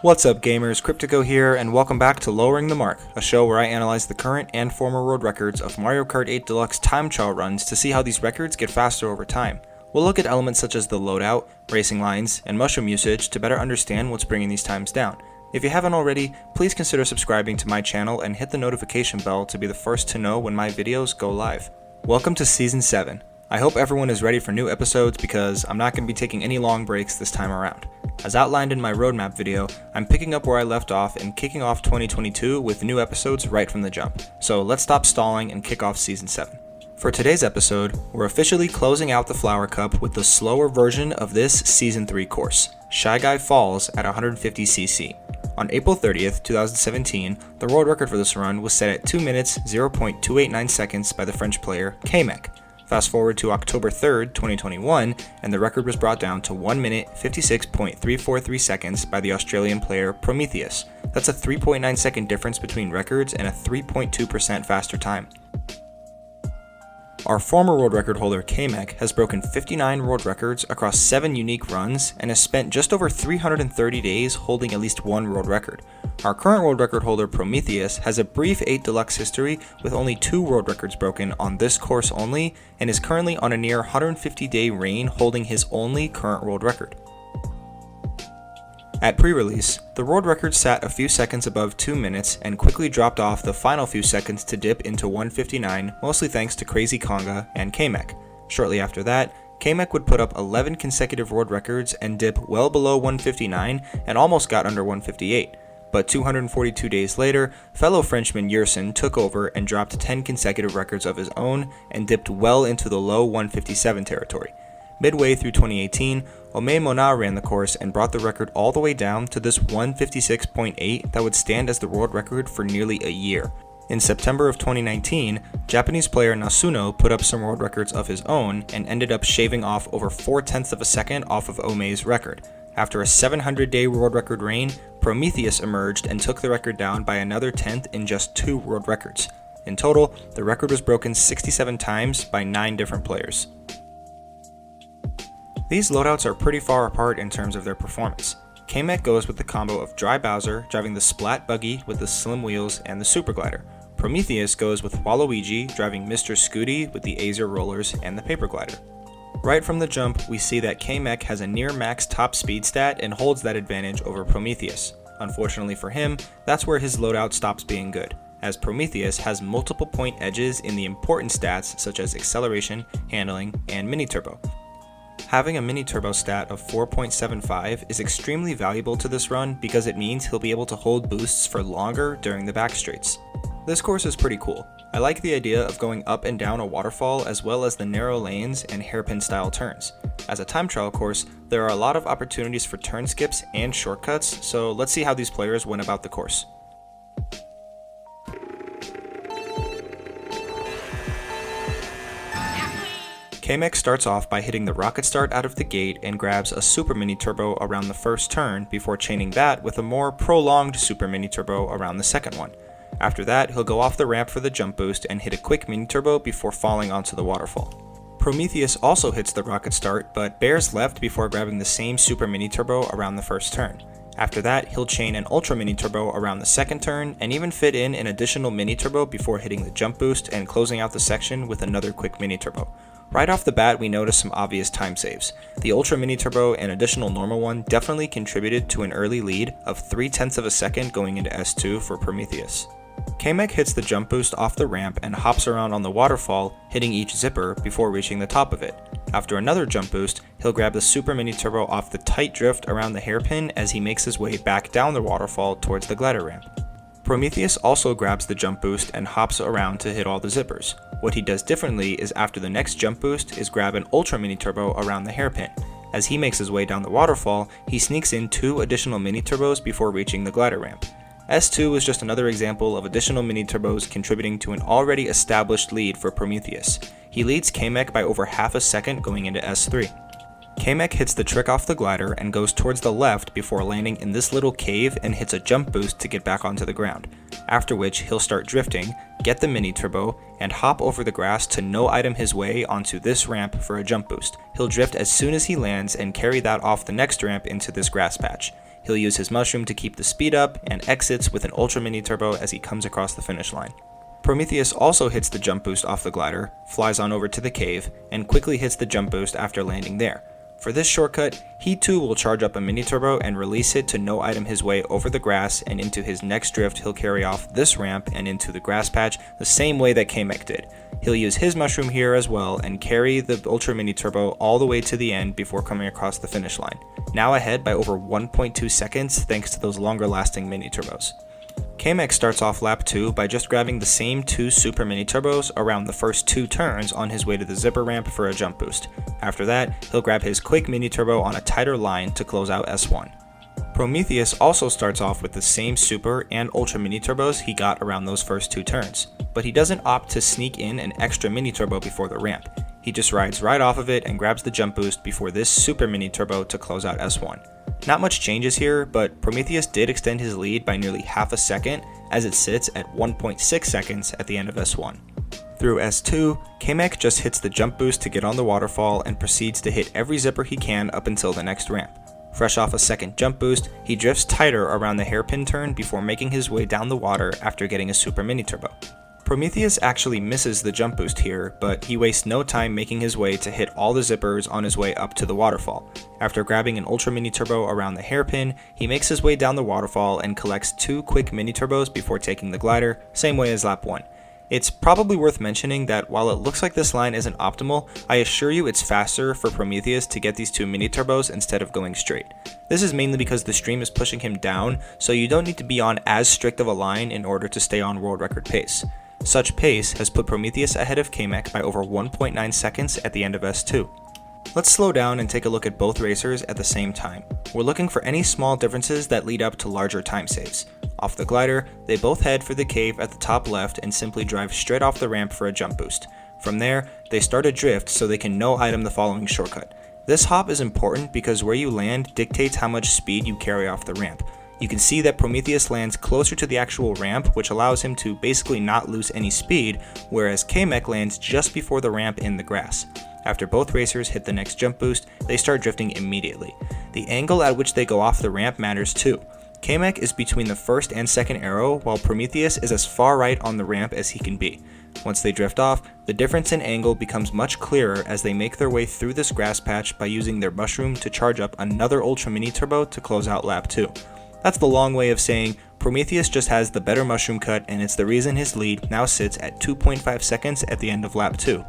What's up gamers, Cryptico here, and welcome back to Lowering the Mark, a show where I analyze the current and former world records of Mario Kart 8 Deluxe time trial runs to see how these records get faster over time. We'll look at elements such as the loadout, racing lines, and mushroom usage to better understand what's bringing these times down. If you haven't already, please consider subscribing to my channel and hit the notification bell to be the first to know when my videos go live. Welcome to Season 7. I hope everyone is ready for new episodes because I'm not going to be taking any long breaks this time around. As outlined in my roadmap video, I'm picking up where I left off and kicking off 2022 with new episodes right from the jump. So let's stop stalling and kick off Season 7. For today's episode, we're officially closing out the Flower Cup with the slower version of this Season 3 course, Shy Guy Falls at 150cc. On April 30th, 2017, the world record for this run was set at 2 minutes 0.289 seconds by the French player Kamek. Fast forward to October 3rd, 2021, and the record was brought down to 1 minute 56.343 seconds by the Australian player Prometheus. That's a 3.9 second difference between records and a 3.2% faster time. Our former world record holder Kamek has broken 59 world records across 7 unique runs and has spent just over 330 days holding at least one world record. Our current world record holder Prometheus has a brief 8 Deluxe history with only 2 world records broken on this course only and is currently on a near 150-day reign holding his only current world record. At pre-release, the world record sat a few seconds above 2 minutes and quickly dropped off the final few seconds to dip into 1:59, mostly thanks to Crazy Conga and Kamek. Shortly after that, Kamek would put up 11 consecutive world records and dip well below 1:59 and almost got under 1:58. But 242 days later, fellow Frenchman Yersin took over and dropped 10 consecutive records of his own and dipped well into the low 1:57 territory. Midway through 2018, Omei Mona ran the course and brought the record all the way down to this 1:56.8 that would stand as the world record for nearly a year. In September of 2019, Japanese player Nasuno put up some world records of his own and ended up shaving off over 0.4 of a second off of Omei's record. After a 700-day world record reign, Prometheus emerged and took the record down by another 10th in just 2 world records. In total, the record was broken 67 times by 9 different players. These loadouts are pretty far apart in terms of their performance. Kamek goes with the combo of Dry Bowser driving the Splat Buggy with the slim wheels and the Super Glider. Prometheus goes with Waluigi driving Mr. Scooty with the Azer rollers and the Paper Glider. Right from the jump, we see that Kamek has a near max top speed stat and holds that advantage over Prometheus. Unfortunately for him, that's where his loadout stops being good, as Prometheus has multiple point edges in the important stats such as acceleration, handling, and mini turbo. Having a mini turbo stat of 4.75 is extremely valuable to this run because it means he'll be able to hold boosts for longer during the back straights. This course is pretty cool. I like the idea of going up and down a waterfall as well as the narrow lanes and hairpin style turns. As a time trial course, there are a lot of opportunities for turn skips and shortcuts, so let's see how these players went about the course. Kamek starts off by hitting the rocket start out of the gate and grabs a super mini turbo around the first turn before chaining that with a more prolonged super mini turbo around the second one. After that, he'll go off the ramp for the jump boost and hit a quick mini turbo before falling onto the waterfall. Prometheus also hits the rocket start but bears left before grabbing the same super mini turbo around the first turn. After that, he'll chain an ultra mini turbo around the second turn and even fit in an additional mini turbo before hitting the jump boost and closing out the section with another quick mini turbo. Right off the bat, we notice some obvious time saves. The Ultra Mini Turbo and additional normal one definitely contributed to an early lead of 0.3 of a second going into S2 for Prometheus. Kamek hits the jump boost off the ramp and hops around on the waterfall, hitting each zipper before reaching the top of it. After another jump boost, he'll grab the Super Mini Turbo off the tight drift around the hairpin as he makes his way back down the waterfall towards the glider ramp. Prometheus also grabs the jump boost and hops around to hit all the zippers. What he does differently is after the next jump boost is grab an Ultra Mini Turbo around the hairpin. As he makes his way down the waterfall, he sneaks in 2 additional mini turbos before reaching the glider ramp. S2 is just another example of additional mini turbos contributing to an already established lead for Prometheus. He leads Kamek by over half a second going into S3. Kamek hits the trick off the glider and goes towards the left before landing in this little cave and hits a jump boost to get back onto the ground, after which he'll start drifting, get the mini turbo, and hop over the grass to no-item his way onto this ramp for a jump boost. He'll drift as soon as he lands and carry that off the next ramp into this grass patch. He'll use his mushroom to keep the speed up, and exits with an ultra mini turbo as he comes across the finish line. Prometheus also hits the jump boost off the glider, flies on over to the cave, and quickly hits the jump boost after landing there. For this shortcut, he too will charge up a mini turbo and release it to no item his way over the grass, and into his next drift he'll carry off this ramp and into the grass patch the same way that Kamek did. He'll use his mushroom here as well and carry the ultra mini turbo all the way to the end before coming across the finish line. Now ahead by over 1.2 seconds thanks to those longer lasting mini turbos. Kamek starts off lap 2 by just grabbing the same 2 super mini turbos around the first 2 turns on his way to the zipper ramp for a jump boost. After that, he'll grab his quick mini turbo on a tighter line to close out S1. Prometheus also starts off with the same super and ultra mini turbos he got around those first 2 turns, but he doesn't opt to sneak in an extra mini turbo before the ramp. He just rides right off of it and grabs the jump boost before this super mini turbo to close out S1. Not much changes here, but Prometheus did extend his lead by nearly half a second as it sits at 1.6 seconds at the end of S1. Through S2, Kamek just hits the jump boost to get on the waterfall and proceeds to hit every zipper he can up until the next ramp. Fresh off a second jump boost, he drifts tighter around the hairpin turn before making his way down the water after getting a super mini turbo. Prometheus actually misses the jump boost here, but he wastes no time making his way to hit all the zippers on his way up to the waterfall. After grabbing an ultra mini turbo around the hairpin, he makes his way down the waterfall and collects 2 quick mini turbos before taking the glider, same way as lap 1. It's probably worth mentioning that while it looks like this line isn't optimal, I assure you it's faster for Prometheus to get these 2 mini turbos instead of going straight. This is mainly because the stream is pushing him down, so you don't need to be on as strict of a line in order to stay on world record pace. Such pace has put Prometheus ahead of Kamek by over 1.9 seconds at the end of S2. Let's slow down and take a look at both racers at the same time. We're looking for any small differences that lead up to larger time saves. Off the glider, they both head for the cave at the top left and simply drive straight off the ramp for a jump boost. From there, they start a drift so they can no item the following shortcut. This hop is important because where you land dictates how much speed you carry off the ramp. You can see that Prometheus lands closer to the actual ramp, which allows him to basically not lose any speed, whereas Kamek lands just before the ramp in the grass. After both racers hit the next jump boost, they start drifting immediately. The angle at which they go off the ramp matters too. Kamek is between the first and second arrow, while Prometheus is as far right on the ramp as he can be. Once they drift off, the difference in angle becomes much clearer as they make their way through this grass patch by using their mushroom to charge up another ultra mini turbo to close out lap 2. That's the long way of saying Prometheus just has the better mushroom cut, and it's the reason his lead now sits at 2.5 seconds at the end of lap 2.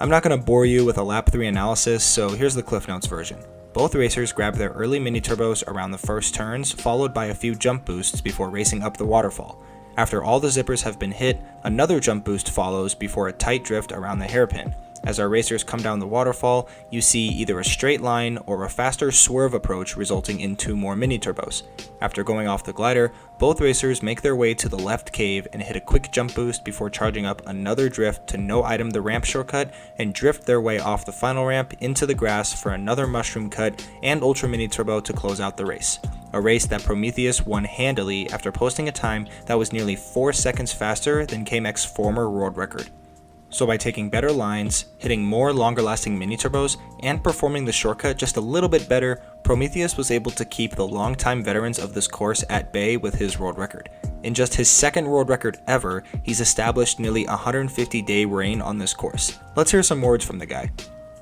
I'm not going to bore you with a lap 3 analysis, so here's the Cliff Notes version. Both racers grab their early mini turbos around the first turns, followed by a few jump boosts before racing up the waterfall. After all the zippers have been hit, another jump boost follows before a tight drift around the hairpin. As our racers come down the waterfall, you see either a straight line or a faster swerve approach resulting in 2 more mini turbos. After going off the glider, both racers make their way to the left cave and hit a quick jump boost before charging up another drift to no item the ramp shortcut and drift their way off the final ramp into the grass for another mushroom cut and ultra mini turbo to close out the race. A race that Prometheus won handily after posting a time that was nearly 4 seconds faster than Kamek's former world record. So by taking better lines, hitting more longer lasting mini turbos, and performing the shortcut just a little bit better, Prometheus was able to keep the longtime veterans of this course at bay with his world record. In just his second world record ever, he's established nearly a 150-day reign on this course. Let's hear some words from the guy.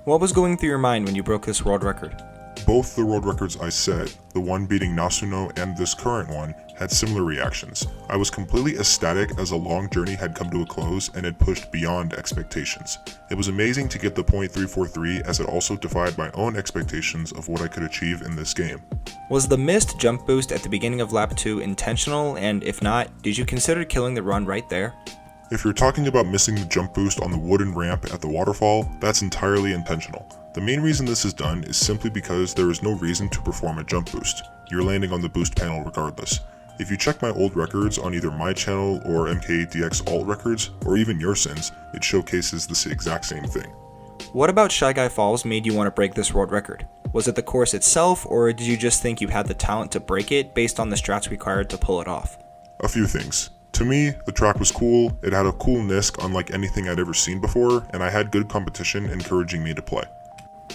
What was going through your mind when you broke this world record? Both the world records I set, the one beating Nasuno and this current one, had similar reactions. I was completely ecstatic as a long journey had come to a close and had pushed beyond expectations. It was amazing to get the .343 as it also defied my own expectations of what I could achieve in this game. Was the missed jump boost at the beginning of lap 2 intentional, and if not, did you consider killing the run right there? If you're talking about missing the jump boost on the wooden ramp at the waterfall, that's entirely intentional. The main reason this is done is simply because there is no reason to perform a jump boost. You're landing on the boost panel regardless. If you check my old records on either my channel or MKDX alt records, or even your sins, it showcases the exact same thing. What about Shy Guy Falls made you want to break this world record? Was it the course itself, or did you just think you had the talent to break it based on the strats required to pull it off? A few things. To me, the track was cool, it had a cool NISC unlike anything I'd ever seen before, and I had good competition encouraging me to play.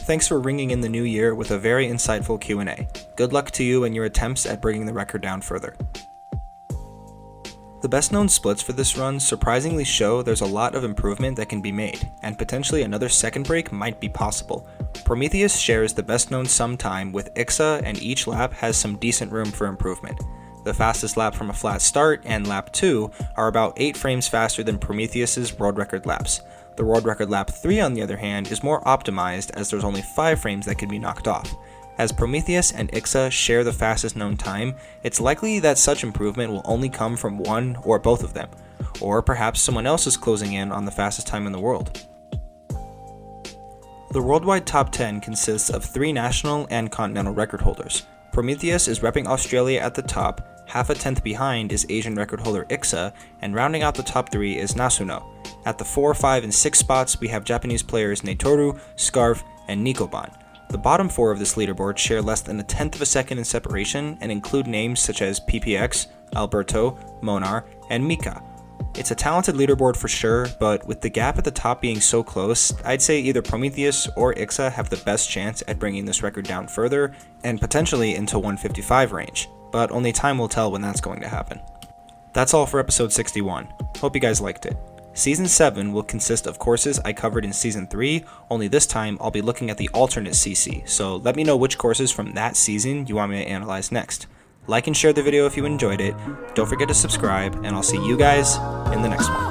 Thanks for ringing in the new year with a very insightful Q&A. Good luck to you in your attempts at bringing the record down further. The best known splits for this run surprisingly show there's a lot of improvement that can be made, and potentially another second break might be possible. Prometheus shares the best known sum time with Ixa, and each lap has some decent room for improvement. The fastest lap from a flat start and lap 2 are about 8 frames faster than Prometheus's world record laps. The world record lap 3 on the other hand is more optimized as there's only 5 frames that can be knocked off. As Prometheus and Ixa share the fastest known time, it's likely that such improvement will only come from one or both of them, or perhaps someone else is closing in on the fastest time in the world. The worldwide top 10 consists of 3 national and continental record holders. Prometheus is repping Australia at the top, half a tenth behind is Asian record holder Ixa, and rounding out the top 3 is Nasuno. At the 4, 5, and 6 spots we have Japanese players Neitoru, Scarf, and Nikoban. The bottom 4 of this leaderboard share less than a tenth of a second in separation and include names such as PPX, Alberto, Monar, and Mika. It's a talented leaderboard for sure, but with the gap at the top being so close, I'd say either Prometheus or Ixa have the best chance at bringing this record down further and potentially into 155 range, but only time will tell when that's going to happen. That's all for episode 61. Hope you guys liked it. Season 7 will consist of courses I covered in Season 3, only this time I'll be looking at the alternate CC, so let me know which courses from that season you want me to analyze next. Like and share the video if you enjoyed it, don't forget to subscribe, and I'll see you guys in the next one.